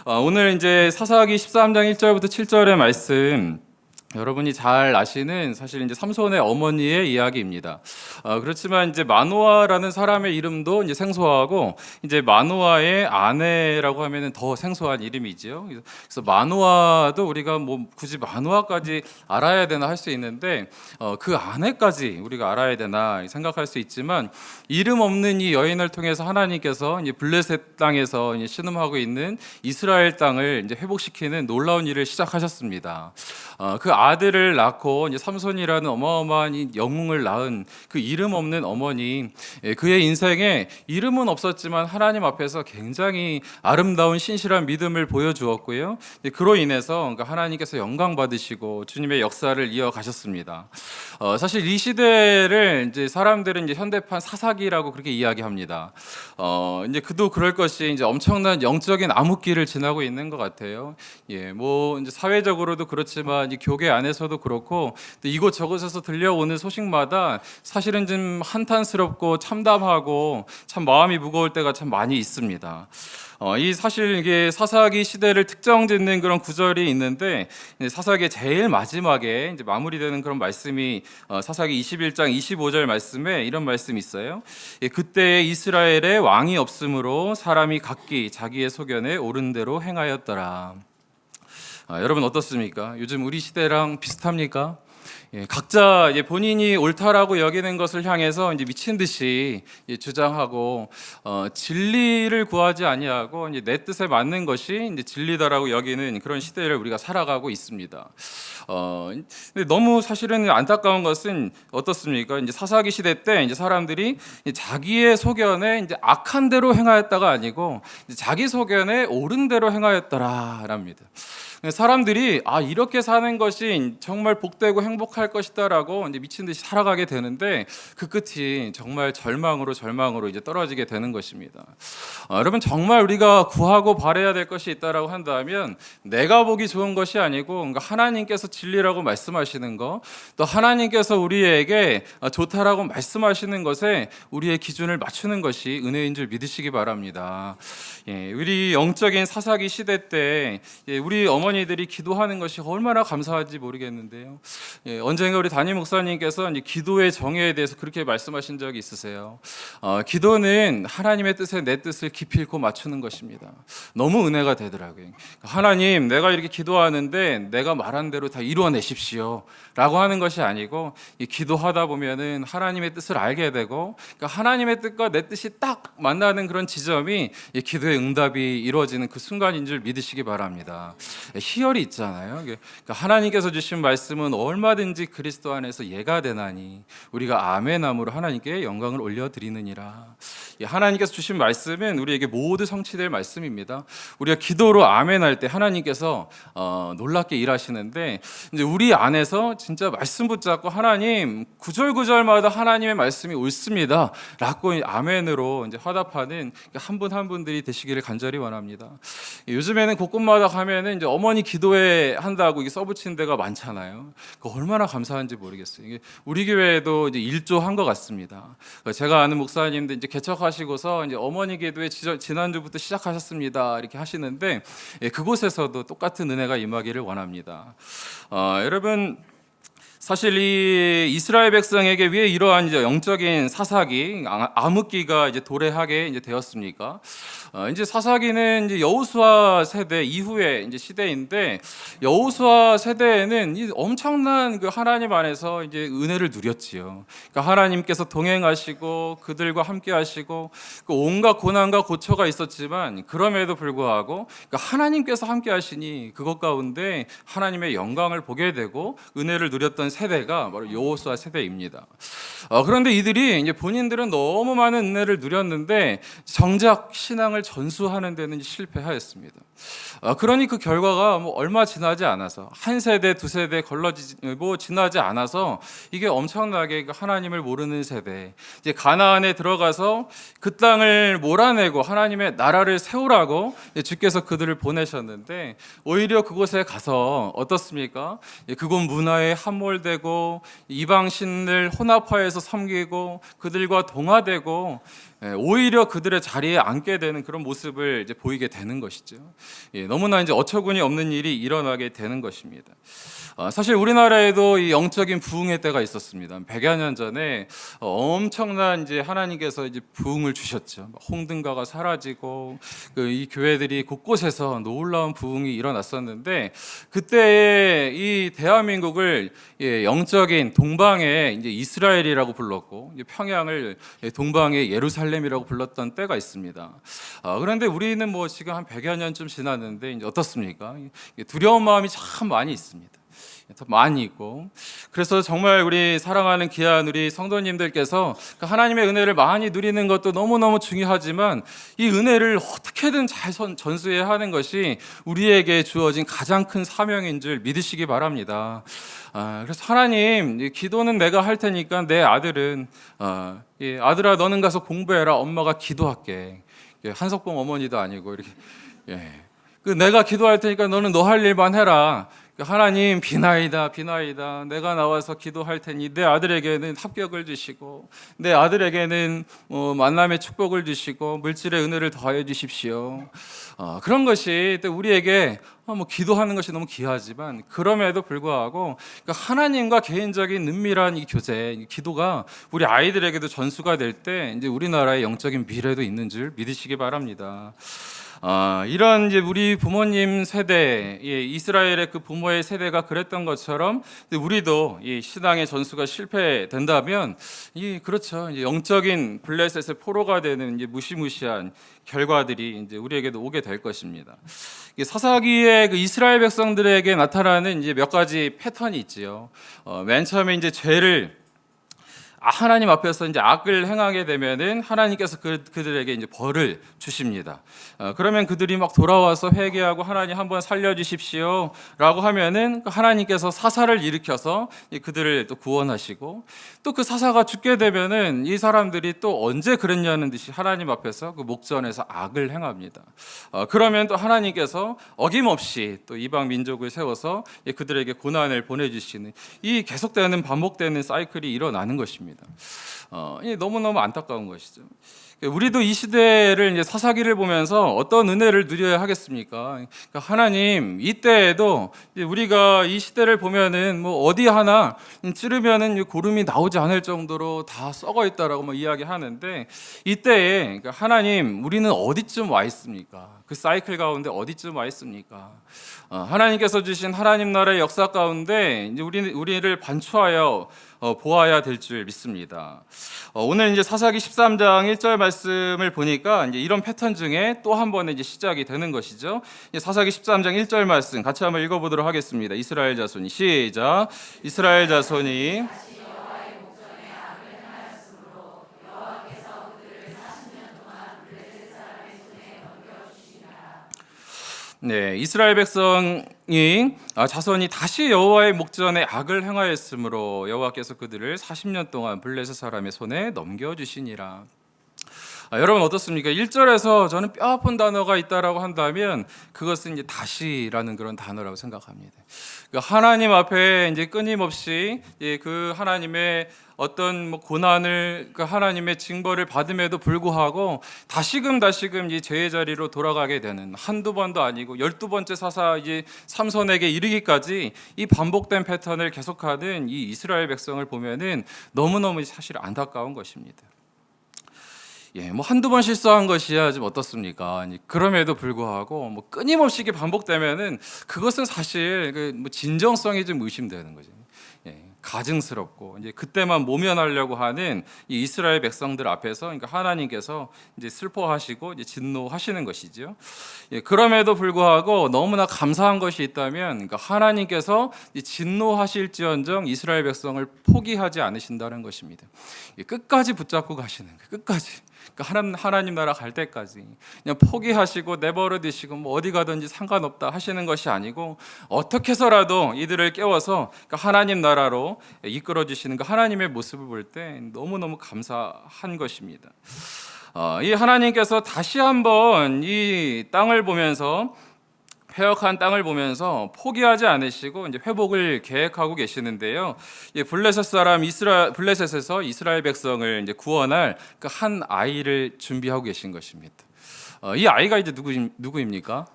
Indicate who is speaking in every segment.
Speaker 1: 오늘 이제 사사기 13장 1절부터 7절의 말씀, 여러분이 잘 아시는 사실 이제 삼손의 어머니의 이야기입니다. 그렇지만 이제 마노아라는 사람의 이름도 이제 생소하고, 이제 마노아의 아내라고 하면은 더 생소한 이름이지요. 그래서 마노아도 우리가 뭐 굳이 마노아까지 알아야 되나 할 수 있는데, 그 아내까지 우리가 알아야 되나 생각할 수 있지만, 이름 없는 이 여인을 통해서 하나님께서 이제 블레셋 땅에서 이제 신음하고 있는 이스라엘 땅을 이제 회복시키는 놀라운 일을 시작하셨습니다. 그 아들을 낳고 이제 삼손이라는 어마어마한 이 영웅을 낳은 그 이름 없는 어머니, 그의 인생에 이름은 없었지만 하나님 앞에서 굉장히 아름다운 신실한 믿음을 보여주었고요. 그로 인해서 그러니까 하나님께서 영광 받으시고 주님의 역사를 이어가셨습니다. 사실 이 시대를 이제 사람들은 이제 현대판 사사기라고 그렇게 이야기합니다. 이제 그도 그럴 것이 이제 엄청난 영적인 암흑기를 지나고 있는 것 같아요. 뭐 이제 사회적으로도 그렇지만 이 교계 안에서도 그렇고, 또 이곳저곳에서 들려오는 소식마다 사실은 좀 한탄스럽고 참담하고 참 마음이 무거울 때가 참 많이 있습니다. 이 사실 이게 사사기 시대를 특정짓는 그런 구절이 있는데, 사사기의 제일 마지막에 이제 마무리되는 그런 말씀이 사사기 21장 25절 말씀에 이런 말씀이 있어요. 그때 이스라엘에 왕이 없으므로 사람이 각기 자기의 소견에 옳은 대로 행하였더라. 여러분 어떻습니까? 요즘 우리 시대랑 비슷합니까? 각자 본인이 옳다라고 여기는 것을 향해서 이제 미친 듯이 주장하고, 진리를 구하지 아니하고 이제 내 뜻에 맞는 것이 이제 진리다라고 여기는 그런 시대를 우리가 살아가고 있습니다. 근데 너무 사실은 안타까운 것은 어떻습니까? 이제 사사기 시대 때 이제 사람들이 자기의 소견에 이제 악한 대로 행하였다가 아니고 자기 소견에 옳은 대로 행하였더라랍니다. 사람들이 이렇게 사는 것이 정말 복되고 행복할 것이다라고 이제 미친 듯이 살아가게 되는데, 그 끝이 정말 절망으로 이제 떨어지게 되는 것입니다. 여러분, 정말 우리가 구하고 바라야 될 것이 있다라고 한다면 내가 보기 좋은 것이 아니고, 그러니까 하나님께서 진리라고 말씀하시는 것, 또 하나님께서 우리에게 좋다라고 말씀하시는 것에 우리의 기준을 맞추는 것이 은혜인 줄 믿으시기 바랍니다. 우리 영적인 사사기 시대 때 우리 어머니들이 기도하는 것이 얼마나 감사한지 모르겠는데요. 언젠가 우리 담임 목사님께서 이제 기도의 정의에 대해서 그렇게 말씀하신 적이 있으세요. 기도는 하나님의 뜻에 내 뜻을 기필코 맞추는 것입니다. 너무 은혜가 되더라고요. 하나님, 내가 이렇게 기도하는데 내가 말한 대로 다 이루어내십시오 라고 하는 것이 아니고, 기도하다 보면은 하나님의 뜻을 알게 되고, 그러니까 하나님의 뜻과 내 뜻이 딱 만나는 그런 지점이 기도의 응답이 이루어지는 그 순간인 줄 믿으시기 바랍니다. 희열이 있잖아요. 그러니까 하나님께서 주신 말씀은 얼마든지 그리스도 안에서 예가 되나니 우리가 아멘함으로 하나님께 영광을 올려드리느니라. 하나님께서 주신 말씀은 우리에게 모두 성취될 말씀입니다. 우리가 기도로 아멘할 때 하나님께서 놀랍게 일하시는데, 이제 우리 안에서 진짜 말씀 붙잡고 하나님 구절구절마다 하나님의 말씀이 옳습니다 라고 아멘으로 이제 화답하는 한 분 한 분들이 되시기를 간절히 원합니다. 요즘에는 곳곳마다 가면은 이제 어머니 기도회 한다고 이게 써붙이는 데가 많잖아요. 그 얼마나 감사한지 모르겠어요. 이게 우리 교회에도 이제 일조한 것 같습니다. 제가 아는 목사님도 이제 개척하시고서 이제 어머니 기도회 지난주부터 시작하셨습니다 이렇게 하시는데, 그곳에서도 똑같은 은혜가 임하기를 원합니다. 여러분, 사실 이 이스라엘 백성에게 왜 이러한 이제 영적인 사사기, 암흑기가 이제 도래하게 이제 되었습니까? 이제 사사기는 이제 여호수아 세대 이후의 이제 시대인데, 여호수아 세대에는 이 엄청난 그 하나님 안에서 이제 은혜를 누렸지요. 그러니까 하나님께서 동행하시고 그들과 함께하시고 그 온갖 고난과 고초가 있었지만 그럼에도 불구하고 그러니까 하나님께서 함께하시니 그것 가운데 하나님의 영광을 보게 되고 은혜를 누렸던 세대가 바로 여호수아 세대입니다. 그런데 이들이 이제 본인들은 너무 많은 은혜를 누렸는데 정작 신앙을 전수하는 데는 실패하였습니다. 그러니 그 결과가 뭐 얼마 지나지 않아서 한 세대 두 세대 지나지 않아서 이게 엄청나게 하나님을 모르는 세대, 이제 가나안에 들어가서 그 땅을 몰아내고 하나님의 나라를 세우라고 주께서 그들을 보내셨는데, 오히려 그곳에 가서 어떻습니까? 그곳 문화에 함몰되고 이방 신을 혼합화해서 섬기고 그들과 동화되고 오히려 그들의 자리에 앉게 되는 그런 모습을 이제 보이게 되는 것이죠. 너무나 이제 어처구니 없는 일이 일어나게 되는 것입니다. 사실 우리나라에도 이 영적인 부흥의 때가 있었습니다. 100여 년 전에 엄청난 이제 하나님께서 이제 부흥을 주셨죠. 홍등가가 사라지고 이 교회들이 곳곳에서 놀라운 부흥이 일어났었는데, 그때 이 대한민국을 영적인 동방의 이제 이스라엘이라고 불렀고, 이제 평양을 동방의 예루살렘이라고 불렀던 때가 있습니다. 그런데 우리는 뭐 지금 한 100여 년쯤 지났는데 이제 어떻습니까? 두려운 마음이 참 많이 있습니다. 더 많이 있고, 그래서 정말 우리 사랑하는 귀한 우리 성도님들께서 하나님의 은혜를 많이 누리는 것도 너무너무 중요하지만, 이 은혜를 어떻게든 잘 전수해야 하는 것이 우리에게 주어진 가장 큰 사명인 줄 믿으시기 바랍니다. 그래서 하나님, 기도는 내가 할 테니까 내 아들은 아들아 너는 가서 공부해라, 엄마가 기도할게. 한석봉 어머니도 아니고 이렇게 내가 기도할 테니까 너는 너 할 일만 해라. 하나님, 비나이다 내가 나와서 기도할 테니 내 아들에게는 합격을 주시고 내 아들에게는 만남의 축복을 주시고 물질의 은혜를 더하여 주십시오. 그런 것이 또 우리에게 기도하는 것이 너무 귀하지만, 그럼에도 불구하고 하나님과 개인적인 은밀한 이 교제, 이 기도가 우리 아이들에게도 전수가 될 때 이제 우리나라의 영적인 미래도 있는 줄 믿으시기 바랍니다. 이런 이제 우리 부모님 세대, 이스라엘의 그 부모의 세대가 그랬던 것처럼 우리도 이 신앙의 전수가 실패된다면, 그렇죠, 이제 영적인 블레셋의 포로가 되는 이제 무시무시한 결과들이 이제 우리에게도 오게 될 것입니다. 사사기의 그 이스라엘 백성들에게 나타나는 이제 몇 가지 패턴이 있지요. 맨 처음에 이제 죄를 하나님 앞에서 이제 악을 행하게 되면은 하나님께서 그들에게 이제 벌을 주십니다. 그러면 그들이 막 돌아와서 회개하고 하나님 한번 살려주십시오라고 하면은 하나님께서 사사를 일으켜서 그들을 또 구원하시고, 또 그 사사가 죽게 되면은 이 사람들이 또 언제 그랬냐는 듯이 하나님 앞에서 그 목전에서 악을 행합니다. 그러면 또 하나님께서 어김없이 또 이방 민족을 세워서 그들에게 고난을 보내주시는, 이 계속되는 반복되는 사이클이 일어나는 것입니다. 너무너무 안타까운 것이죠. 우리도 이 시대를 이제 사사기를 보면서 어떤 은혜를 누려야 하겠습니까? 하나님, 이때에도 우리가 이 시대를 보면은 뭐 어디 하나 찌르면은 고름이 나오지 않을 정도로 다 썩어 있다라고 이야기하는데, 이때에 하나님, 우리는 어디쯤 와 있습니까? 그 사이클 가운데 어디쯤 와 있습니까? 하나님께서 주신 하나님 나라의 역사 가운데 이제 우리를 반추하여 보아야 될 줄 믿습니다. 오늘 이제 사사기 13장 1절 말씀을 보니까 이제 이런 패턴 중에 또 한 번의 이제 시작이 되는 것이죠. 사사기 13장 1절 말씀 같이 한번 읽어보도록 하겠습니다. 이스라엘 자손이, 시작. 이스라엘 자손이 이스라엘 백성이 자손이 다시 여호와의 목전에 악을 행하였으므로 여호와께서 그들을 40년 동안 블레셋 사람의 손에 넘겨주시니라. 여러분 어떻습니까? 1절에서 저는 뼈아픈 단어가 있다라고 한다면 그것은 이제 다시라는 그런 단어라고 생각합니다. 하나님 앞에 이제 끊임없이 그 하나님의 어떤 고난을, 그 하나님의 징벌을 받음에도 불구하고 다시금 이 죄의 자리로 돌아가게 되는, 한두 번도 아니고 12번째 사사 이제 삼손에게 이르기까지 이 반복된 패턴을 계속하는 이 이스라엘 백성을 보면은 너무너무 사실 안타까운 것입니다. 한두 번 실수한 것이야 좀 어떻습니까? 그럼에도 불구하고 끊임없이 이게 반복되면은 그것은 사실 진정성이 좀 의심되는 거죠. 가증스럽고 이제 그때만 모면하려고 하는 이 이스라엘 백성들 앞에서 그러니까 하나님께서 이제 슬퍼하시고 이제 진노하시는 것이죠. 그럼에도 불구하고 너무나 감사한 것이 있다면 그러니까 하나님께서 진노하실지언정 이스라엘 백성을 포기하지 않으신다는 것입니다. 끝까지 붙잡고 가시는 거예요. 끝까지. 그러니까 하나님 나라 갈 때까지 그냥 포기하시고 내버려 두시고 어디 가든지 상관없다 하시는 것이 아니고 어떻게 해서라도 이들을 깨워서 그러니까 하나님 나라로 이끌어 주시는 그 하나님의 모습을 볼 때 너무너무 감사한 것입니다. 이 하나님께서 다시 한번 이 땅을 보면서 폐역한 땅을 보면서 포기하지 않으시고 이제 회복을 계획하고 계시는데요. 블레셋에서 이스라엘 백성을 이제 구원할 그 한 아이를 준비하고 계신 것입니다. 이 아이가 이제 누구입니까?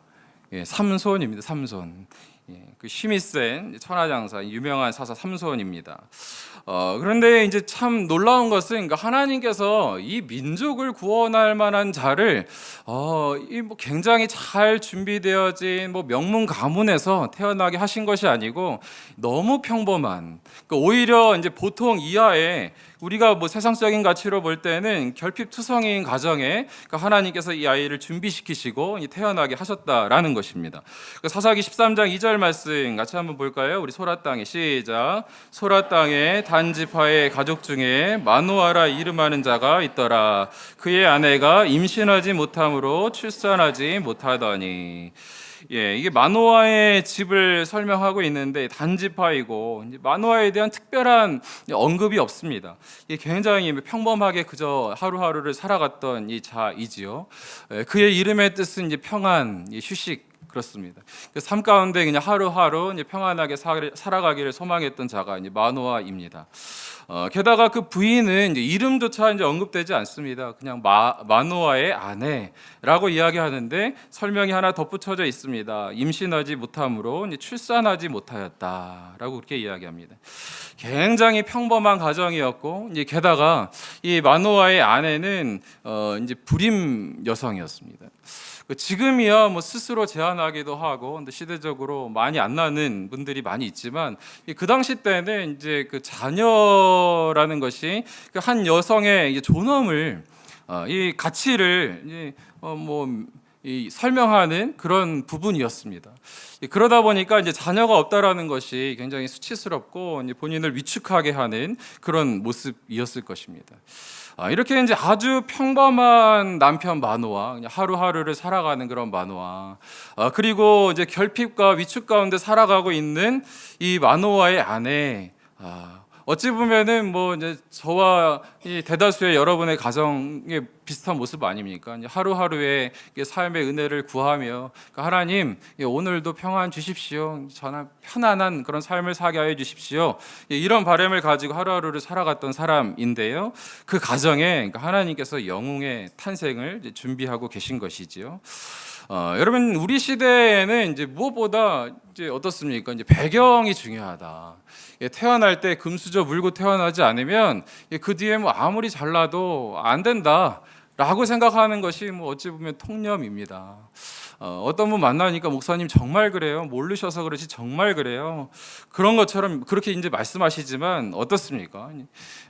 Speaker 1: 예, 삼손입니다. 삼손. 예, 그 힘이 센 천하장사 유명한 사사 삼손입니다. 그런데 이제 참 놀라운 것은 그러니까 하나님께서 이 민족을 구원할 만한 자를 굉장히 잘 준비되어진 명문 가문에서 태어나게 하신 것이 아니고 너무 평범한, 그러니까 오히려 이제 보통 이하의 우리가 세상적인 가치로 볼 때는 결핍투성인 가정에 그러니까 하나님께서 이 아이를 준비시키시고 태어나게 하셨다라는 것입니다. 사사기 13장 2절 말씀 같이 한번 볼까요? 우리 소라 땅에 시작. 소라 땅에 단지파의 가족 중에 마노아라 이름하는 자가 있더라. 그의 아내가 임신하지 못함으로 출산하지 못하더니. 예, 이게 마노아의 집을 설명하고 있는데 단지파이고 마노아에 대한 특별한 언급이 없습니다. 이게 굉장히 평범하게 그저 하루하루를 살아갔던 이 자이지요. 그의 이름의 뜻은 이제 평안, 휴식 그렇습니다. 그 삶 가운데 그냥 하루하루 이제 평안하게 살아가기를 소망했던 자가 이제 마노아입니다. 게다가 그 부인은 이제 이름조차 이제 언급되지 않습니다. 그냥 마노아의 아내라고 이야기하는데 설명이 하나 덧붙여져 있습니다. 임신하지 못함으로 이제 출산하지 못하였다라고 그렇게 이야기합니다. 굉장히 평범한 가정이었고 이제 게다가 이 마노아의 아내는 이제 불임 여성이었습니다. 지금이야 스스로 제한하기도 하고 근데 시대적으로 많이 안 나는 분들이 많이 있지만 그 당시 때는 이제 그 자녀라는 것이 한 여성의 존엄을 이 가치를 이 설명하는 그런 부분이었습니다. 그러다 보니까 이제 자녀가 없다라는 것이 굉장히 수치스럽고 본인을 위축하게 하는 그런 모습이었을 것입니다. 이렇게 이제 아주 평범한 남편 마노아, 하루하루를 살아가는 그런 마노아, 그리고 이제 결핍과 위축 가운데 살아가고 있는 이 마노아의 아내, 어찌 보면은 이제 저와 이 대다수의 여러분의 가정의 비슷한 모습 아닙니까? 이제 하루하루의 삶의 은혜를 구하며 하나님 오늘도 평안 주십시오. 저는 편안한 그런 삶을 살게 하여 주십시오. 이런 바람을 가지고 하루하루를 살아갔던 사람인데요. 그 가정에 하나님께서 영웅의 탄생을 준비하고 계신 것이지요. 여러분 우리 시대에는 이제 무엇보다 이제 어떻습니까? 이제 배경이 중요하다. 태어날 때 금수저 물고 태어나지 않으면 그 뒤에 아무리 잘나도 안 된다라고 생각하는 것이 어찌 보면 통념입니다. 어떤 분 만나니까 목사님 정말 그래요? 모르셔서 그러지 정말 그래요? 그런 것처럼 그렇게 이제 말씀하시지만 어떻습니까?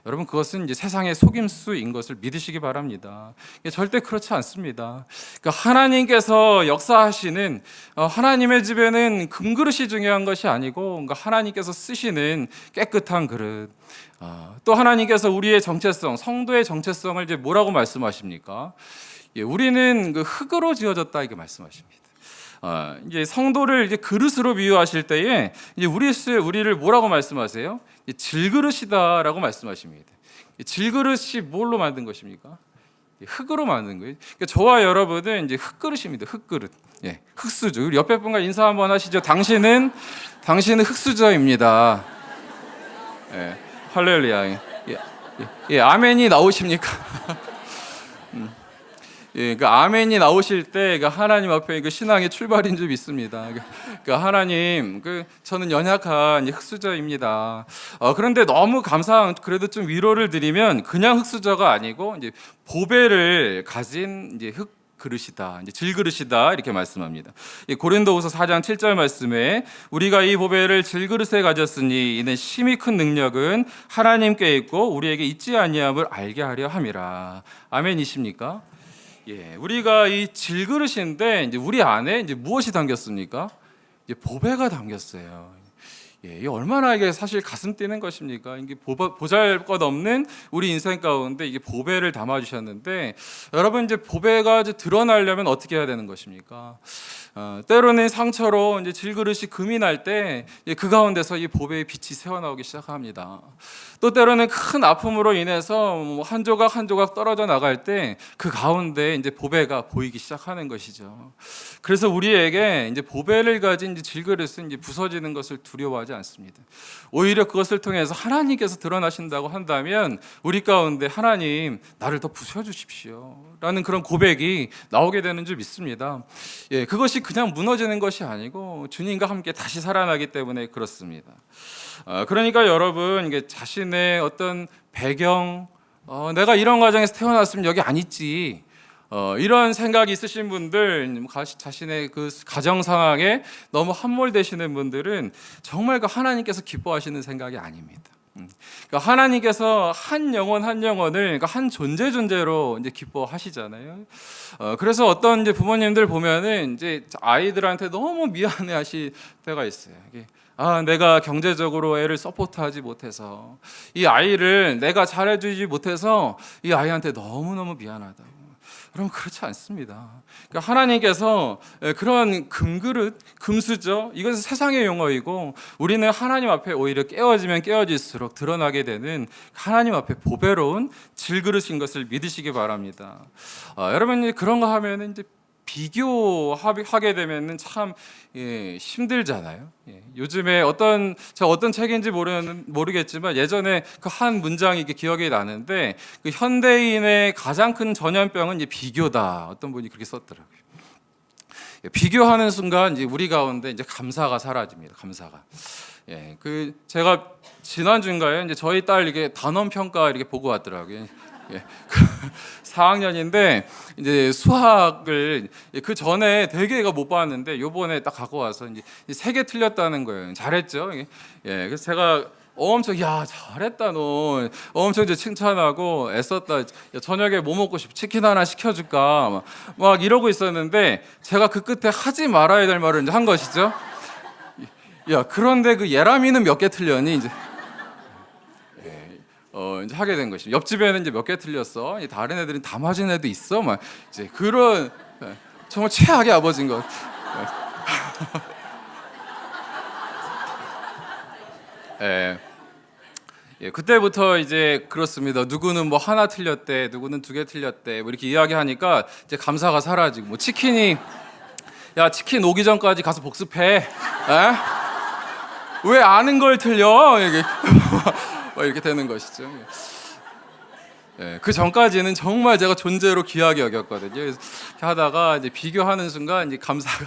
Speaker 1: 여러분 그것은 이제 세상의 속임수인 것을 믿으시기 바랍니다. 절대 그렇지 않습니다. 그러니까 하나님께서 역사하시는 하나님의 집에는 금그릇이 중요한 것이 아니고 그러니까 하나님께서 쓰시는 깨끗한 그릇. 또 하나님께서 우리의 정체성, 성도의 정체성을 이제 뭐라고 말씀하십니까? 우리는 그 흙으로 지어졌다 이렇게 말씀하십니다. 이제 성도를 이제 그릇으로 비유하실 때에 이제 우리를 뭐라고 말씀하세요? 질그릇이다라고 말씀하십니다. 질그릇이 뭘로 만든 것입니까? 흙으로 만든 거예요. 그러니까 저와 여러분은 이제 흙그릇입니다. 흙그릇. 예, 흙수저. 우리 옆에 분과 인사 한번 하시죠. 당신은 흙수저입니다. 예, 할렐루야. 예, 아멘이 나오십니까? 예, 그 아멘이 나오실 때 하나님 앞에 그 신앙의 출발인 줄 믿습니다. 하나님, 저는 연약한 흙수저입니다. 그런데 너무 감사한 그래도 좀 위로를 드리면 그냥 흙수저가 아니고 이제 보배를 가진 이제 흙 그릇이다, 이제 질그릇이다 이렇게 말씀합니다. 고린도후서 4장 7절 말씀에 우리가 이 보배를 질그릇에 가졌으니 이는 심히 큰 능력은 하나님께 있고 우리에게 있지 아니함을 알게 하려 함이라. 아멘이십니까? 예, 우리가 이 질그릇인데 이제 우리 안에 이제 무엇이 담겼습니까? 이제 보배가 담겼어요. 예, 이게 얼마나 이게 사실 가슴 뛰는 것입니까? 이게 보잘것없는 우리 인생 가운데 이게 보배를 담아 주셨는데, 여러분 이제 보배가 이제 드러나려면 어떻게 해야 되는 것입니까? 때로는 상처로 이제 질그릇이 금이 날 때 그 가운데서 이 보배의 빛이 새어나오기 시작합니다. 또 때로는 큰 아픔으로 인해서 한 조각 한 조각 떨어져 나갈 때 그 가운데 이제 보배가 보이기 시작하는 것이죠. 그래서 우리에게 이제 보배를 가진 이제 질그릇은 이제 부서지는 것을 두려워하지 않습니다. 오히려 그것을 통해서 하나님께서 드러나신다고 한다면 우리 가운데 하나님 나를 더 부셔주십시오라는 그런 고백이 나오게 되는 줄 믿습니다. 예, 그것이 그냥 무너지는 것이 아니고 주님과 함께 다시 살아나기 때문에 그렇습니다. 그러니까 여러분 이게 자신의 어떤 배경, 내가 이런 가정에서 태어났으면 여기 안 있지. 이런 생각이 있으신 분들, 자신의 그 가정 상황에 너무 함몰되시는 분들은 정말 그 하나님께서 기뻐하시는 생각이 아닙니다. 그러니까 하나님께서 한 영혼 한 영혼을 그러니까 한 존재로 이제 기뻐하시잖아요. 그래서 어떤 이제 부모님들 보면은 이제 아이들한테 너무 미안해하실 때가 있어요. 내가 경제적으로 애를 서포트하지 못해서 이 아이를 내가 잘해주지 못해서 이 아이한테 너무너무 미안하다고. 여러분 그렇지 않습니다. 그러니까 하나님께서 그런 금그릇, 금수저 이것은 세상의 용어이고 우리는 하나님 앞에 오히려 깨어지면 깨어질수록 드러나게 되는 하나님 앞에 보배로운 질그릇인 것을 믿으시기 바랍니다. 여러분 그런 거 하면 이제 비교하게 되면은 참 힘들잖아요. 요즘에 어떤 책인지 모르겠지만 예전에 그 한 문장이 기억이 나는데 그 현대인의 가장 큰 전염병은 이제 비교다. 어떤 분이 그렇게 썼더라고요. 비교하는 순간 이제 우리 가운데 이제 감사가 사라집니다. 감사가. 그 제가 지난주인가요? 이제 저희 딸 이게 단원 평가 이렇게 보고 왔더라고요. 4학년인데 이제 수학을 그 전에 되게 얘가 못 봤는데 요번에 딱 갖고 와서 이제 3개 틀렸다는 거예요. 잘했죠? 그래서 제가 엄청 야 잘했다 너 엄청 이제 칭찬하고 애썼다. 저녁에 뭐 먹고 싶어? 치킨 하나 시켜줄까? 막 이러고 있었는데 제가 그 끝에 하지 말아야 될 말을 이제 한 것이죠. 야 그런데 그 예람이는 몇 개 틀렸니? 이제 이제 하게 된 것이. 옆집에는 이제 몇 개 틀렸어. 다른 애들은 다 맞은 애도 있어. 막 이제 그런 정말 최악의 아버지인 것. 그때부터 이제 그렇습니다. 누구는 뭐 하나 틀렸대, 누구는 2개 틀렸대. 뭐 이렇게 이야기하니까 이제 감사가 사라지고 뭐 치킨 오기 전까지 가서 복습해. 왜 아는 걸 틀려? 이렇게 되는 것이죠. 그 전까지는 정말 제가 존재로 귀하게 여겼거든요. 그래서 이렇게 하다가 이제 비교하는 순간 이제 감사가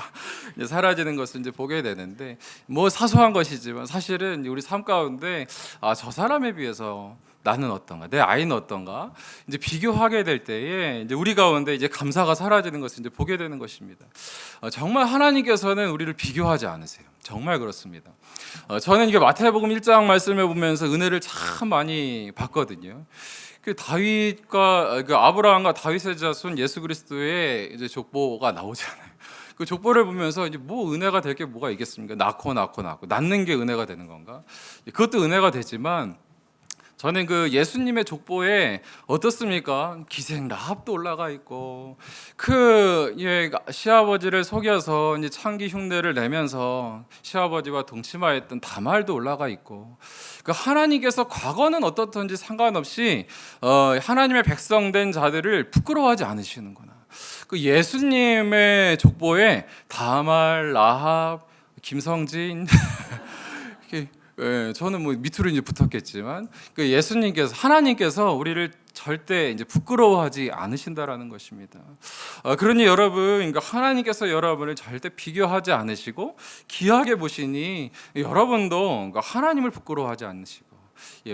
Speaker 1: 이제 사라지는 것을 이제 보게 되는데 뭐 사소한 것이지만 사실은 우리 삶 가운데 저 사람에 비해서 나는 어떤가, 내 아이는 어떤가 이제 비교하게 될 때에 이제 우리 가운데 이제 감사가 사라지는 것을 이제 보게 되는 것입니다. 정말 하나님께서는 우리를 비교하지 않으세요. 정말 그렇습니다. 저는 이게 마태복음 1장 말씀을 보면서 은혜를 참 많이 받거든요. 그 다윗과 그 아브라함과 다윗의 자손 예수 그리스도의 이제 족보가 나오잖아요. 그 족보를 보면서 이제 뭐 은혜가 될 게 뭐가 있겠습니까? 낳고 낳는 게 은혜가 되는 건가? 그것도 은혜가 되지만 저는 그 예수님의 족보에 어떻습니까? 기생 라합도 올라가 있고 그 시아버지를 속여서 이제 창기 흉내를 내면서 시아버지와 동침하였던 다말도 올라가 있고 그 하나님께서 과거는 어떻든지 상관없이 하나님의 백성된 자들을 부끄러워하지 않으시는구나. 그 예수님의 족보에 다말, 라합, 김성진 저는 뭐 밑으로 이제 붙었겠지만 그 예수님께서 하나님께서 우리를 절대 이제 부끄러워하지 않으신다라는 것입니다. 그러니 여러분, 그러니까 하나님께서 여러분을 절대 비교하지 않으시고 귀하게 보시니 여러분도 하나님을 부끄러워하지 않으시고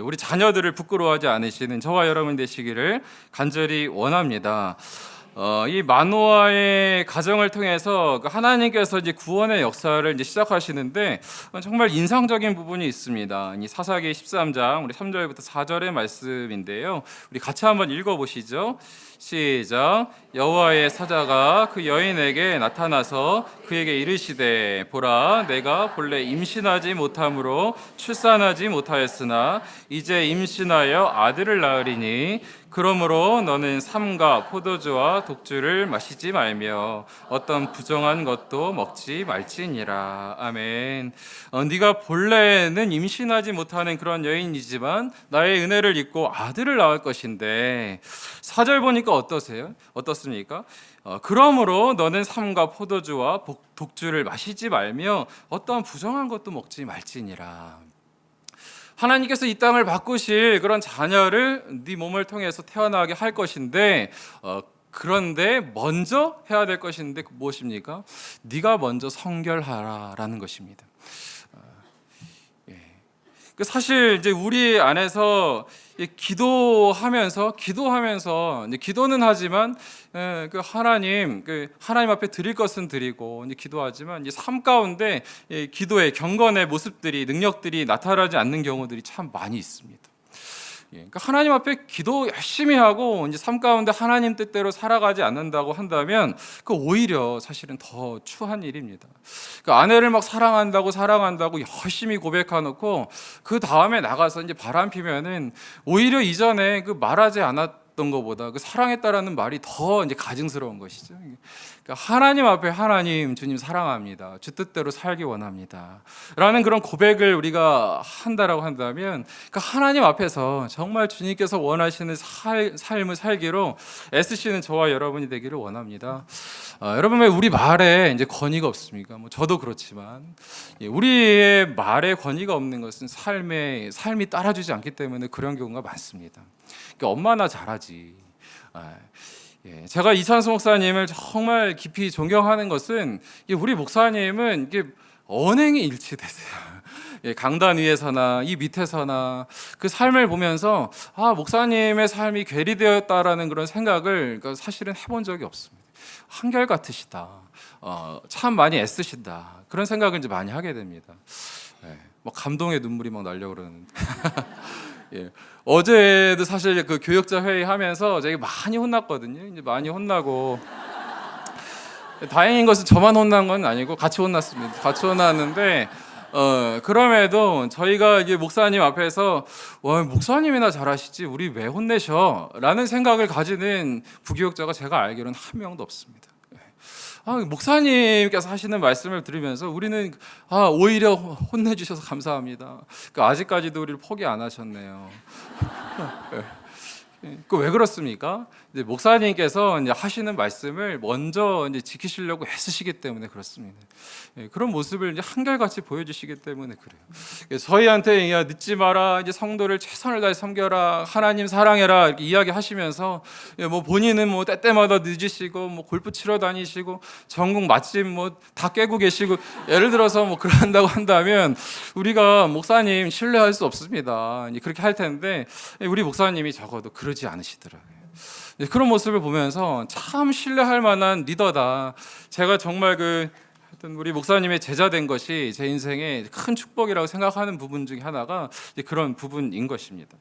Speaker 1: 우리 자녀들을 부끄러워하지 않으시는 저와 여러분 되시기를 간절히 원합니다. 이 마노아의 가정을 통해서 하나님께서 이제 구원의 역사를 이제 시작하시는데 정말 인상적인 부분이 있습니다. 이 사사기 13장 우리 3절부터 4절의 말씀인데요. 우리 같이 한번 읽어보시죠. 시작. 여호와의 사자가 그 여인에게 나타나서 그에게 이르시되 보라 내가 본래 임신하지 못함으로 출산하지 못하였으나 이제 임신하여 아들을 낳으리니 그러므로 너는 삼가 포도주와 독주를 마시지 말며 어떤 부정한 것도 먹지 말지니라. 아멘. 네가 본래는 임신하지 못하는 그런 여인이지만 나의 은혜를 입고 아들을 낳을 것인데 4절 보니까 어떠세요? 어떻습니까? 그러므로 너는 삼가 포도주와 독주를 마시지 말며 어떠한 부정한 것도 먹지 말지니라. 하나님께서 이 땅을 바꾸실 그런 자녀를 네 몸을 통해서 태어나게 할 것인데 그런데 먼저 해야 될 것인데 무엇입니까? 네가 먼저 성결하라라는 것입니다. 사실 이제 우리 안에서 기도하면서 이제 기도는 하지만 하나님 앞에 드릴 것은 드리고 이제 기도하지만 이제 삶 가운데 기도의 경건의 모습들이 능력들이 나타나지 않는 경우들이 참 많이 있습니다. 그러니까 하나님 앞에 기도 열심히 하고 이제 삶 가운데 하나님 뜻대로 살아가지 않는다고 한다면 그 오히려 사실은 더 추한 일입니다. 그러니까 아내를 막 사랑한다고 열심히 고백해놓고 그 다음에 나가서 이제 바람 피면은 오히려 이전에 그 말하지 않았던 것보다 그 사랑했다라는 말이 더 이제 가증스러운 것이죠. 그러니까 하나님 앞에 하나님 주님 사랑합니다. 주 뜻대로 살기 원합니다. 라는 그런 고백을 우리가 한다라고 한다면 그러니까 하나님 앞에서 정말 주님께서 원하시는 삶을 살기로 애쓰시는 저와 여러분이 되기를 원합니다. 여러분 왜 우리 말에 이제 권위가 없습니까? 저도 그렇지만 우리의 말에 권위가 없는 것은 삶이 따라주지 않기 때문에 그런 경우가 많습니다. 그러니까 엄마나 잘하지. 제가 이찬수 목사님을 정말 깊이 존경하는 것은 우리 목사님은 언행이 일치되세요. 강단 위에서나 이 밑에서나 그 삶을 보면서 목사님의 삶이 괴리되었다라는 그런 생각을 사실은 해본 적이 없습니다. 한결같으시다. 참 많이 애쓰신다. 그런 생각을 이제 많이 하게 됩니다. 감동의 눈물이 막 나려고 그러는데. 어제도 사실 그 교역자 회의하면서 제가 많이 혼났거든요. 이제 많이 혼나고 다행인 것은 저만 혼난 건 아니고 같이 혼났습니다. 같이 혼났는데 그럼에도 저희가 이제 목사님 앞에서 와 목사님이나 잘하시지 우리 왜 혼내셔? 라는 생각을 가지는 부교역자가 제가 알기로는 한 명도 없습니다. 목사님께서 하시는 말씀을 들으면서 우리는 오히려 혼내주셔서 감사합니다. 아직까지도 우리를 포기 안 하셨네요. 왜 그렇습니까? 이제 목사님께서 이제 하시는 말씀을 먼저 이제 지키시려고 애쓰시기 때문에 그렇습니다. 그런 모습을 이제 한결같이 보여주시기 때문에 그래요. 저희한테 야 늦지 마라, 이제 성도를 최선을 다해 섬겨라, 하나님 사랑해라 이렇게 이야기하시면서 본인은 때때마다 늦으시고 골프 치러 다니시고 전국 맛집 다 깨고 계시고 예를 들어서 그런다고 한다면 우리가 목사님 신뢰할 수 없습니다. 그렇게 할 텐데 우리 목사님이 적어도 그러지 않으시더라고요. 그런 모습을 보면서 참 신뢰할 만한 리더다. 제가 정말 우리 목사님의 제자 된 것이 제 인생의 큰 축복이라고 생각하는 부분 중에 하나가 그런 부분인 것입니다.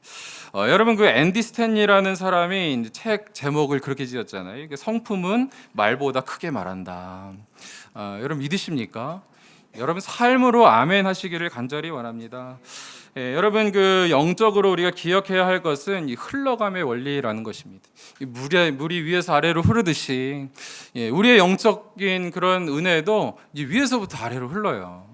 Speaker 1: 여러분 앤디 스탠리라는 사람이 책 제목을 그렇게 지었잖아요. 성품은 말보다 크게 말한다. 여러분 믿으십니까? 여러분 삶으로 아멘 하시기를 간절히 원합니다. 여러분 영적으로 우리가 기억해야 할 것은 이 흘러감의 원리라는 것입니다. 물이 위에서 아래로 흐르듯이 우리의 영적인 그런 은혜도 위에서부터 아래로 흘러요.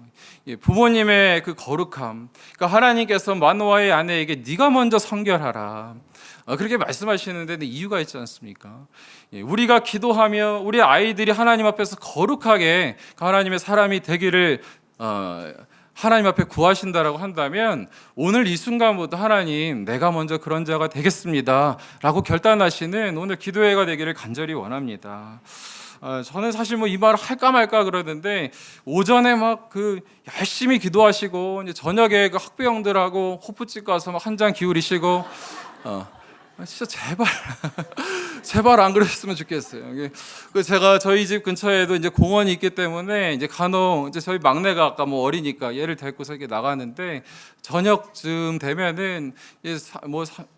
Speaker 1: 부모님의 그 거룩함, 그러니까 하나님께서 마노아의 아내에게 네가 먼저 성결하라 그렇게 말씀하시는데 이유가 있지 않습니까? 우리가 기도하며 우리 아이들이 하나님 앞에서 거룩하게 하나님의 사람이 되기를 하나님 앞에 구하신다라고 한다면 오늘 이 순간부터 하나님 내가 먼저 그런 자가 되겠습니다 라고 결단하시는 오늘 기도회가 되기를 간절히 원합니다. 저는 사실 이 말을 할까 말까 그러는데 오전에 열심히 기도하시고 이제 저녁에 학부형들하고 호프집 가서 한 잔 기울이시고 진짜 제발 제발 안 그랬으면 좋겠어요. 제가 저희 집 근처에도 이제 공원이 있기 때문에 이제 간혹 이제 저희 막내가 아까 뭐 어리니까 얘를 데리고서 이렇게 나가는데 저녁쯤 되면은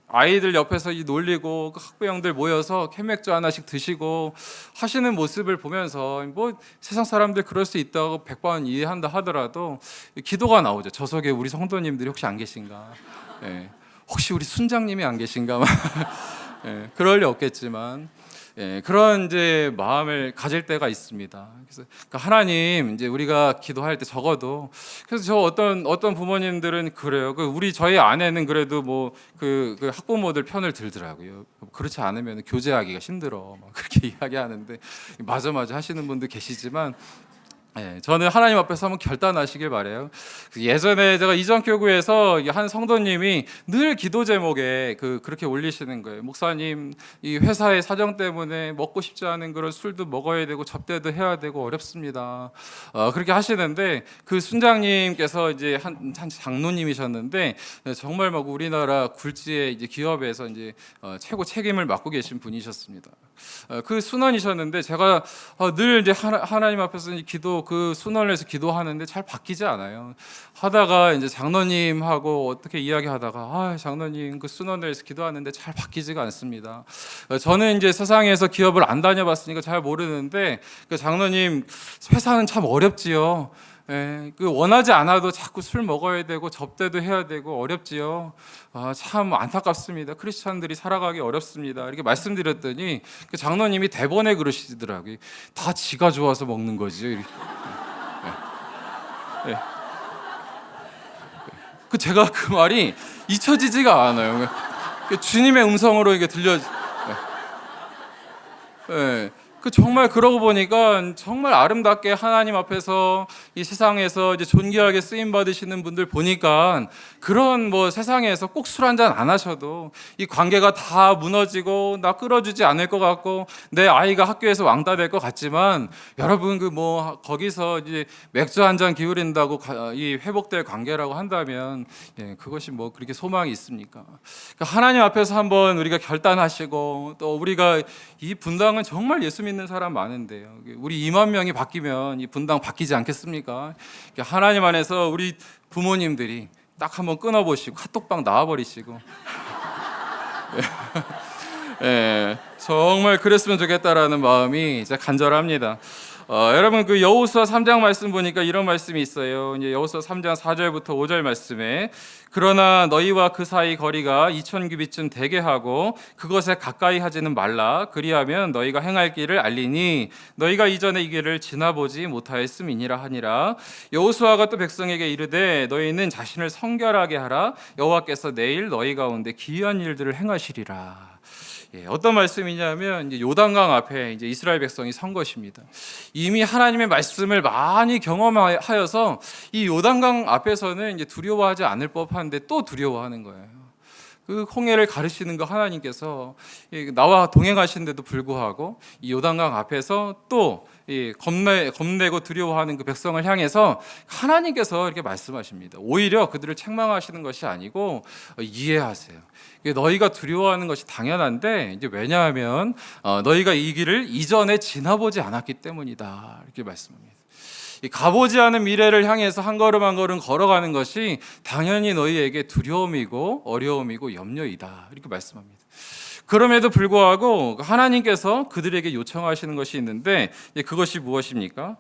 Speaker 1: 아이들 옆에서 놀리고 그 학부형들 모여서 캔맥주 하나씩 드시고 하시는 모습을 보면서 뭐 세상 사람들 그럴 수 있다고 100번 이해한다 하더라도 기도가 나오죠. 저 속에 우리 성도님들이 혹시 안 계신가? 예. 혹시 우리 순장님이 안 계신가? 예, 그럴 리 없겠지만 그런 이제 마음을 가질 때가 있습니다. 그래서 그러니까 하나님 이제 우리가 기도할 때 적어도 그래서 저 어떤 부모님들은 그래요. 저희 아내는 그래도 뭐 그 학부모들 편을 들더라고요. 그렇지 않으면 교제하기가 힘들어. 막 그렇게 이야기하는데 맞아 하시는 분도 계시지만. 저는 하나님 앞에서 한번 결단하시길 바래요. 예전에 제가 이전 교구에서 한 성도님이 늘 기도 제목에 그렇게 올리시는 거예요. 목사님, 이 회사의 사정 때문에 먹고 싶지 않은 그런 술도 먹어야 되고 접대도 해야 되고 어렵습니다. 그렇게 하시는데 그 순장님께서 이제 한 장로님이셨는데 정말 막 우리나라 굴지의 이제 기업에서 이제 최고 책임을 맡고 계신 분이셨습니다. 그 순원이셨는데 제가 늘 이제 하나님 앞에서 그 순원에서 기도하는데 잘 바뀌지 않아요. 하다가 이제 장로님하고 어떻게 이야기하다가 장로님 그 순원에서 기도하는데 잘 바뀌지가 않습니다. 저는 이제 세상에서 기업을 안 다녀봤으니까 잘 모르는데 그 장로님 회사는 참 어렵지요. 원하지 않아도 자꾸 술 먹어야 되고 접대도 해야 되고 어렵지요. 참 안타깝습니다. 크리스찬들이 살아가기 어렵습니다. 이렇게 말씀드렸더니 그 장로님이 대본에 그러시더라고요. 다 지가 좋아서 먹는 거지요. 이렇게. 제가 그 말이 잊혀지지가 않아요. 주님의 음성으로 이게 정말 그러고 보니까 정말 아름답게 하나님 앞에서 이 세상에서 이제 존귀하게 쓰임 받으시는 분들 보니까 그런 뭐 세상에서 꼭 술 한잔 안 하셔도 이 관계가 다 무너지고 나 끌어주지 않을 것 같고 내 아이가 학교에서 왕따 될 것 같지만 여러분 거기서 이제 맥주 한 잔 기울인다고 이 회복될 관계라고 한다면 그것이 뭐 그렇게 소망이 있습니까? 그러니까 하나님 앞에서 한번 우리가 결단하시고 또 우리가 이 분당은 정말 예수 믿는 사람 많은데요. 우리 2만 명이 바뀌면 이 분당 바뀌지 않겠습니까? 하나님 안에서 우리 부모님들이 딱 한번 끊어보시고 카톡방 나와버리시고 정말 그랬으면 좋겠다라는 마음이 이제 간절합니다. 여러분 여호수아 3장 말씀 보니까 이런 말씀이 있어요. 이제 여호수아 3장 4절부터 5절 말씀에 그러나 너희와 그 사이 거리가 2000규빗쯤 되게 하고 그것에 가까이 하지는 말라. 그리하면 너희가 행할 길을 알리니 너희가 이전에 이 길을 지나보지 못하였음이니라 하니라. 여호수아가 또 백성에게 이르되 너희는 자신을 성결하게 하라. 여호와께서 내일 너희 가운데 기이한 일들을 행하시리라. 어떤 말씀이냐면 이제 요단강 앞에 이제 이스라엘 백성이 선 것입니다. 이미 하나님의 말씀을 많이 경험하여서 이 요단강 앞에서는 이제 두려워하지 않을 법한데 또 두려워하는 거예요. 그 홍해를 가르치는 거 하나님께서 나와 동행하시는데도 불구하고 이 요단강 앞에서 또 겁내고 두려워하는 그 백성을 향해서 하나님께서 이렇게 말씀하십니다. 오히려 그들을 책망하시는 것이 아니고 이해하세요. 너희가 두려워하는 것이 당연한데 이제 왜냐하면 너희가 이 길을 이전에 지나보지 않았기 때문이다. 이렇게 말씀합니다. 가보지 않은 미래를 향해서 한 걸음 한 걸음 걸어가는 것이 당연히 너희에게 두려움이고 어려움이고 염려이다. 이렇게 말씀합니다. 그럼에도 불구하고 하나님께서 그들에게 요청하시는 것이 있는데 그것이 무엇입니까?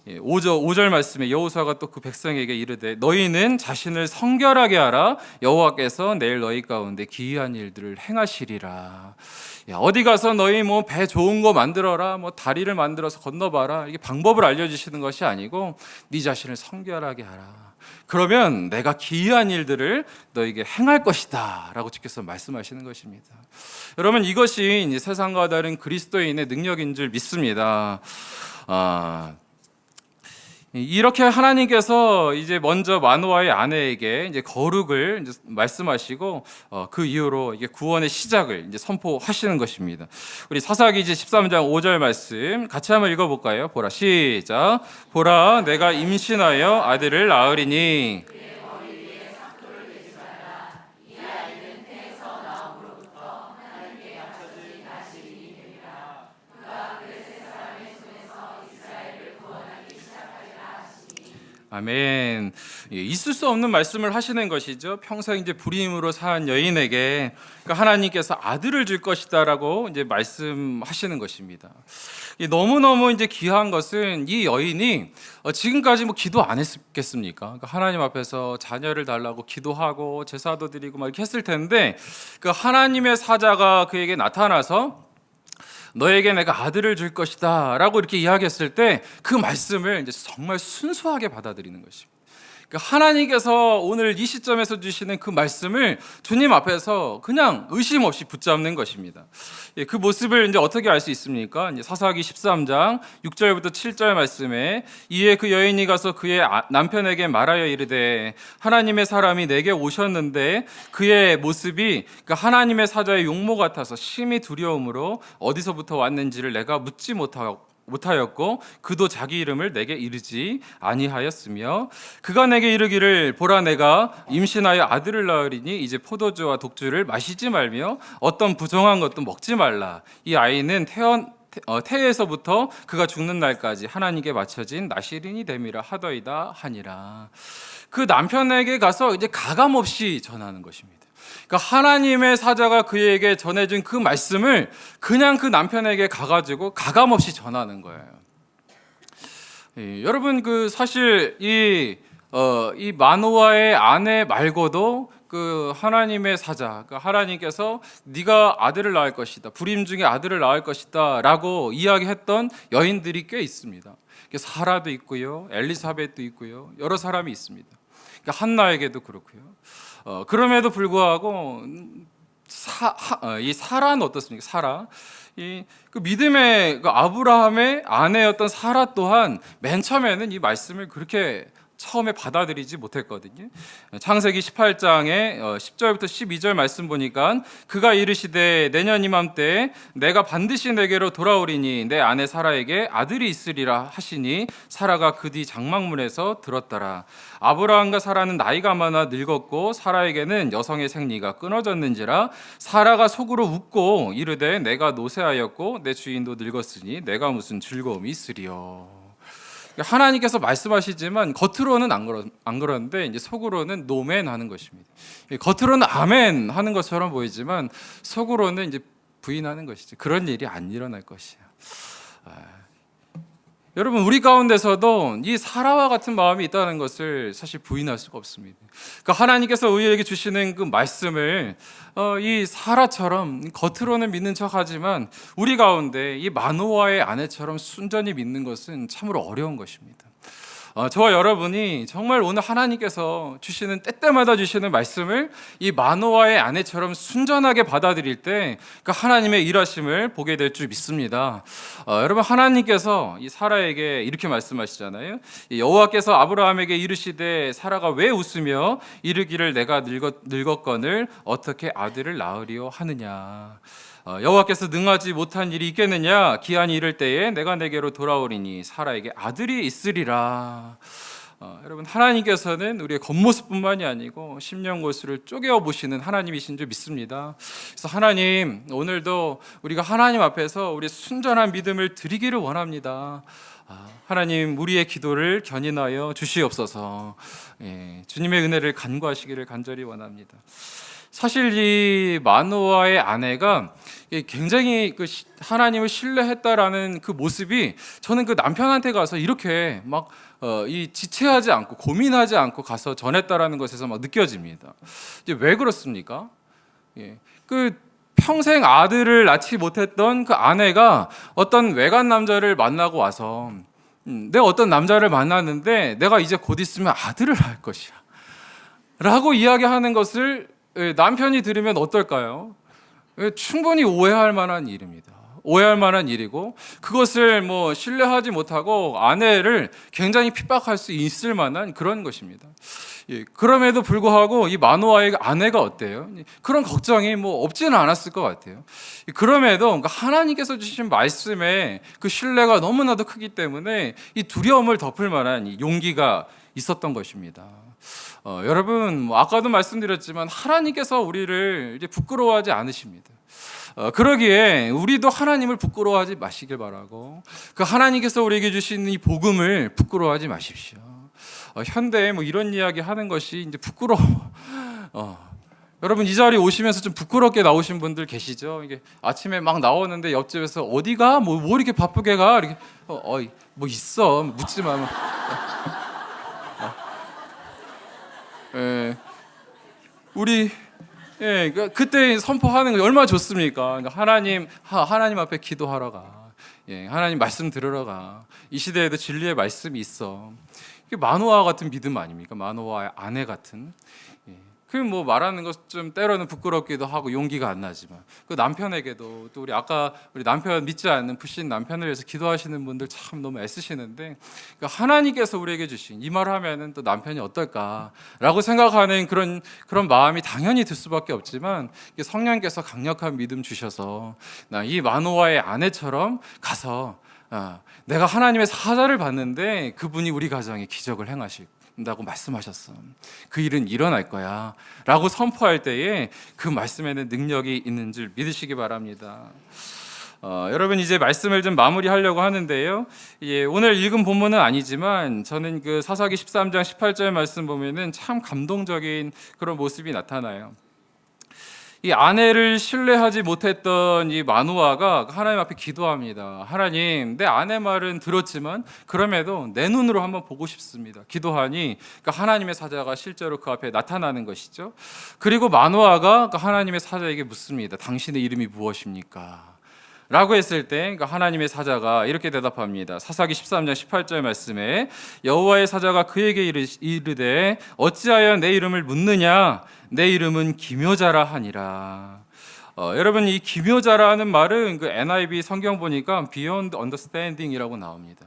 Speaker 1: 5절 말씀에 여호수아가 또 그 백성에게 이르되 너희는 자신을 성결하게 하라. 여호와께서 내일 너희 가운데 기이한 일들을 행하시리라. 어디 가서 너희 뭐 배 좋은 거 만들어라, 뭐 다리를 만들어서 건너봐라, 이게 방법을 알려주시는 것이 아니고 네 자신을 성결하게 하라. 그러면 내가 기이한 일들을 너에게 행할 것이다 라고 주께서 말씀하시는 것입니다. 여러분 이것이 이제 세상과 다른 그리스도인의 능력인 줄 믿습니다. 이렇게 하나님께서 이제 먼저 마노아의 아내에게 이제 거룩을 이제 말씀하시고 그 이후로 이게 구원의 시작을 이제 선포하시는 것입니다. 우리 사사기지 13장 5절 말씀 같이 한번 읽어볼까요? 보라 시작. 보라 내가 임신하여 아들을 낳으리니 아멘. 예, 있을 수 없는 말씀을 하시는 것이죠. 평생 이제 불임으로 산 여인에게 그러니까 하나님께서 아들을 줄 것이다라고 이제 말씀하시는 것입니다. 너무너무 이제 귀한 것은 이 여인이 지금까지 뭐 기도 안 했겠습니까? 그러니까 하나님 앞에서 자녀를 달라고 기도하고 제사도 드리고 막 이렇게 했을 텐데 그 하나님의 사자가 그에게 나타나서 너에게 내가 아들을 줄 것이다 라고 이렇게 이야기했을 때 그 말씀을 이제 정말 순수하게 받아들이는 것입니다. 그러니까 하나님께서 오늘 이 시점에서 주시는 그 말씀을 주님 앞에서 그냥 의심 없이 붙잡는 것입니다. 그 모습을 이제 어떻게 알 수 있습니까? 이제 사사기 13장 6절부터 7절 말씀에 이에 그 여인이 가서 그의 남편에게 말하여 이르되 하나님의 사람이 내게 오셨는데 그의 모습이 그러니까 하나님의 사자의 용모 같아서 심히 두려움으로 어디서부터 왔는지를 내가 묻지 못하였고 그도 자기 이름을 내게 이르지 아니하였으며 그가 내게 이르기를 보라 내가 임신하여 아들을 낳으리니 이제 포도주와 독주를 마시지 말며 어떤 부정한 것도 먹지 말라. 이 아이는 태에서부터 그가 죽는 날까지 하나님께 바쳐진 나시린이 됨이라 하더이다 하니라. 그 남편에게 가서 이제 가감없이 전하는 것입니다. 그러니까 하나님의 사자가 그에게 전해준 그 말씀을 그냥 그 남편에게 가가지고 가감없이 전하는 거예요. 여러분 그 사실 이 마노아의 아내 말고도 그 하나님의 사자, 그 하나님께서 네가 아들을 낳을 것이다, 불임 중에 아들을 낳을 것이다라고 이야기했던 여인들이 꽤 있습니다. 사라도 있고요, 엘리사벳도 있고요, 여러 사람이 있습니다. 그러니까 한나에게도 그렇고요. 그럼에도 불구하고 이 사라는 어떻습니까? 사라. 그 믿음의 그 아브라함의 아내였던 사라 또한 맨 처음에는 이 말씀을 그렇게 처음에 받아들이지 못했거든요. 창세기 18장에 10절부터 12절 말씀 보니까 그가 이르시되 내년 이맘때 내가 반드시 내게로 돌아오리니 내 아내 사라에게 아들이 있으리라 하시니 사라가 그 뒤 장막문에서 들었더라. 아브라함과 사라는 나이가 많아 늙었고 사라에게는 여성의 생리가 끊어졌는지라 사라가 속으로 웃고 이르되 내가 노쇠하였고 내 주인도 늙었으니 내가 무슨 즐거움이 있으리요. 하나님께서 말씀하시지만 겉으로는 안 그러는데 이제 속으로는 노멘 하는 것입니다. 겉으로는 아멘 하는 것처럼 보이지만 속으로는 이제 부인하는 것이죠. 그런 일이 안 일어날 것이야. 여러분 우리 가운데서도 이 사라와 같은 마음이 있다는 것을 사실 부인할 수가 없습니다. 그러니까 하나님께서 우리에게 주시는 그 말씀을 이 사라처럼 겉으로는 믿는 척하지만 우리 가운데 이 마노아의 아내처럼 순전히 믿는 것은 참으로 어려운 것입니다. 저와 여러분이 정말 오늘 하나님께서 주시는 때때마다 주시는 말씀을 이 마노아의 아내처럼 순전하게 받아들일 때 그 하나님의 일하심을 보게 될 줄 믿습니다. 여러분 하나님께서 이 사라에게 이렇게 말씀하시잖아요. 여호와께서 아브라함에게 이르시되 사라가 왜 웃으며 이르기를 내가 늙었거늘 어떻게 아들을 낳으리요 하느냐. 여호와께서 능하지 못한 일이 있겠느냐. 기한이 이를 때에 내가 내게로 돌아오리니 사라에게 아들이 있으리라. 여러분 하나님께서는 우리의 겉모습뿐만이 아니고 심령고수를 쪼개어 보시는 하나님이신 줄 믿습니다. 그래서 하나님 오늘도 우리가 하나님 앞에서 우리의 순전한 믿음을 드리기를 원합니다. 하나님 우리의 기도를 견인하여 주시옵소서. 주님의 은혜를 간구하시기를 간절히 원합니다. 사실 이 마노아의 아내가 굉장히 그 하나님을 신뢰했다라는 그 모습이 저는 그 남편한테 가서 이렇게 막 이 지체하지 않고 고민하지 않고 가서 전했다라는 것에서 막 느껴집니다. 이제 왜 그렇습니까? 그 평생 아들을 낳지 못했던 그 아내가 어떤 외간 남자를 만나고 와서 내가 어떤 남자를 만났는데 내가 이제 곧 있으면 아들을 낳을 것이야 라고 이야기하는 것을 남편이 들으면 어떨까요? 충분히 오해할 만한 일입니다. 오해할 만한 일이고 그것을 뭐 신뢰하지 못하고 아내를 굉장히 핍박할 수 있을 만한 그런 것입니다. 그럼에도 불구하고 이 마노아의 아내가 어때요? 그런 걱정이 뭐 없지는 않았을 것 같아요. 그럼에도 하나님께서 주신 말씀에 그 신뢰가 너무나도 크기 때문에 이 두려움을 덮을 만한 용기가 있었던 것입니다. 여러분 아까도 말씀드렸지만 하나님께서 우리를 이제 부끄러워하지 않으십니다. 그러기에 우리도 하나님을 부끄러워하지 마시길 바라고 그 하나님께서 우리에게 주신 이 복음을 부끄러워하지 마십시오. 현대에 뭐 이런 이야기 하는 것이 이제 부끄러워. 여러분 이 자리에 오시면서 좀 부끄럽게 나오신 분들 계시죠? 이게 아침에 막 나오는데 옆집에서 어디가 뭐 이렇게 바쁘게 가 이렇게 뭐 있어 묻지 마. 예, 우리 그때 선포하는 거 얼마나 좋습니까? 그러니까 하나님 앞에 기도하러 가. 하나님 말씀 들으러 가. 이 시대에도 진리의 말씀이 있어. 이게 마노아 같은 믿음 아닙니까? 마노아의 아내 같은. 그 뭐 말하는 것 좀 때로는 부끄럽기도 하고 용기가 안 나지만 그 남편에게도 또 우리 남편 믿지 않는 부신 남편을 위해서 기도하시는 분들 참 너무 애쓰시는데 그러니까 하나님께서 우리에게 주신 이 말을 하면은 또 남편이 어떨까라고 생각하는 그런 마음이 당연히 들 수밖에 없지만 성령께서 강력한 믿음 주셔서 나 이 마노아의 아내처럼 가서 내가 하나님의 사자를 봤는데 그분이 우리 가정에 기적을 행하신다고 말씀하셨어. 그 일은 일어날 거야 라고 선포할 때에 그 말씀에는 능력이 있는 줄 믿으시기 바랍니다. 여러분 이제 말씀을 좀 마무리하려고 하는데요. 오늘 읽은 본문은 아니지만 저는 그 사사기 13장 18절 말씀 보면은 참 감동적인 그런 모습이 나타나요. 이 아내를 신뢰하지 못했던 이 마노아가 하나님 앞에 기도합니다. 하나님, 내 아내 말은 들었지만 그럼에도 내 눈으로 한번 보고 싶습니다. 기도하니 그러니까 하나님의 사자가 실제로 그 앞에 나타나는 것이죠. 그리고 마노아가 하나님의 사자에게 묻습니다. 당신의 이름이 무엇입니까? 라고 했을 때 그러니까 하나님의 사자가 이렇게 대답합니다. 사사기 13장 18절 말씀에 여호와의 사자가 그에게 이르되 어찌하여 내 이름을 묻느냐? 내 이름은 기묘자라 하니라. 여러분 이 기묘자라는 말은 그 NIV 성경 보니까 Beyond Understanding이라고 나옵니다.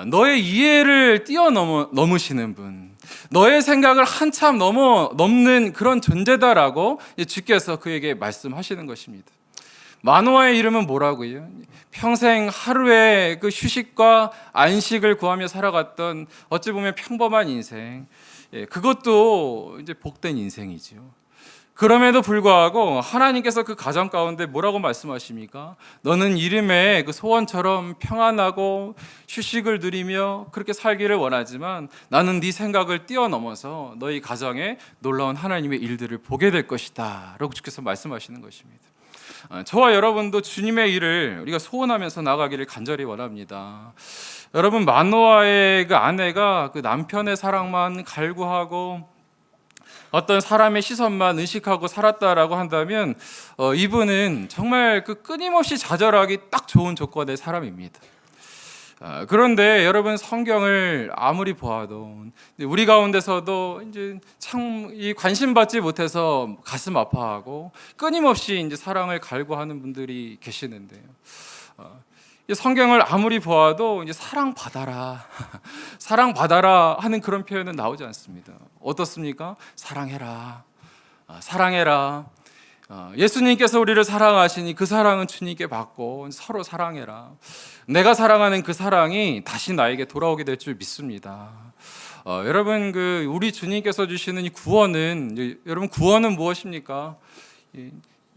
Speaker 1: 너의 이해를 뛰어넘으시는 분, 너의 생각을 한참 넘는 그런 존재다라고 주께서 그에게 말씀하시는 것입니다. 마노아의 이름은 뭐라고요? 평생 하루에 그 휴식과 안식을 구하며 살아갔던 어찌 보면 평범한 인생, 그것도 이제 복된 인생이죠. 그럼에도 불구하고 하나님께서 그 가정 가운데 뭐라고 말씀하십니까? 너는 이름에 그 소원처럼 평안하고 휴식을 누리며 그렇게 살기를 원하지만 나는 네 생각을 뛰어넘어서 너희 가정에 놀라운 하나님의 일들을 보게 될 것이다 라고 주께서 말씀하시는 것입니다. 저와 여러분도 주님의 일을 우리가 소원하면서 나가기를 간절히 원합니다. 여러분 마노아의 그 아내가 그 남편의 사랑만 갈구하고 어떤 사람의 시선만 의식하고 살았다라고 한다면 이분은 정말 그 끊임없이 좌절하기 딱 좋은 조건의 사람입니다. 그런데 여러분 성경을 아무리 보아도 우리 가운데서도 이제 참 이 관심 받지 못해서 가슴 아파하고 끊임없이 이제 사랑을 갈구하는 분들이 계시는데요. 성경을 아무리 보아도 이제 사랑 받아라, 사랑 받아라 하는 그런 표현은 나오지 않습니다. 어떻습니까? 사랑해라, 사랑해라. 예수님께서 우리를 사랑하시니 그 사랑은 주님께 받고 서로 사랑해라. 내가 사랑하는 그 사랑이 다시 나에게 돌아오게 될 줄 믿습니다. 여러분 그 우리 주님께서 주시는 이 구원은 여러분 구원은 무엇입니까?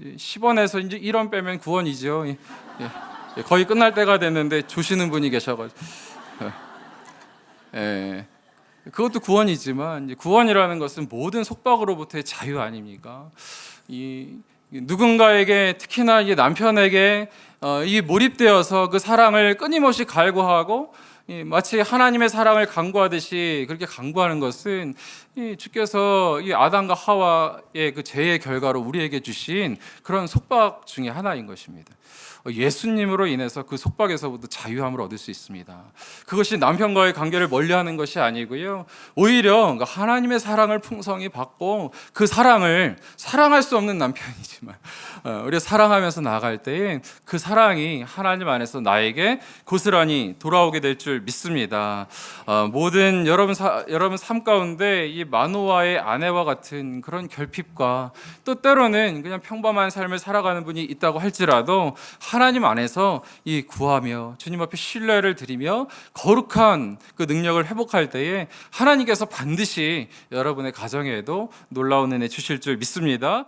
Speaker 1: 10원에서 이제 1원 빼면 구원이죠. 거의 끝날 때가 됐는데 주시는 분이 계셔가지고 그것도 구원이지만 구원이라는 것은 모든 속박으로부터의 자유 아닙니까? 누군가에게 특히나 이 남편에게 이 몰입되어서 그 사랑을 끊임없이 갈구하고 마치 하나님의 사랑을 간구하듯이 그렇게 간구하는 것은 주께서 이 아담과 하와의 그 죄의 결과로 우리에게 주신 그런 속박 중에 하나인 것입니다. 예수님으로 인해서 그 속박에서부터 자유함을 얻을 수 있습니다. 그것이 남편과의 관계를 멀리하는 것이 아니고요, 오히려 하나님의 사랑을 풍성히 받고 그 사랑을 사랑할 수 없는 남편이지만 우리가 사랑하면서 나아갈 때에 그 사랑이 하나님 안에서 나에게 고스란히 돌아오게 될 줄 믿습니다. 모든 여러분 삶 가운데 이 마노아의 아내와 같은 그런 결핍과 또 때로는 그냥 평범한 삶을 살아가는 분이 있다고 할지라도 하나님 안에서 이 구하며 주님 앞에 신뢰를 드리며 거룩한 그 능력을 회복할 때에 하나님께서 반드시 여러분의 가정에도 놀라운 은혜 주실 줄 믿습니다.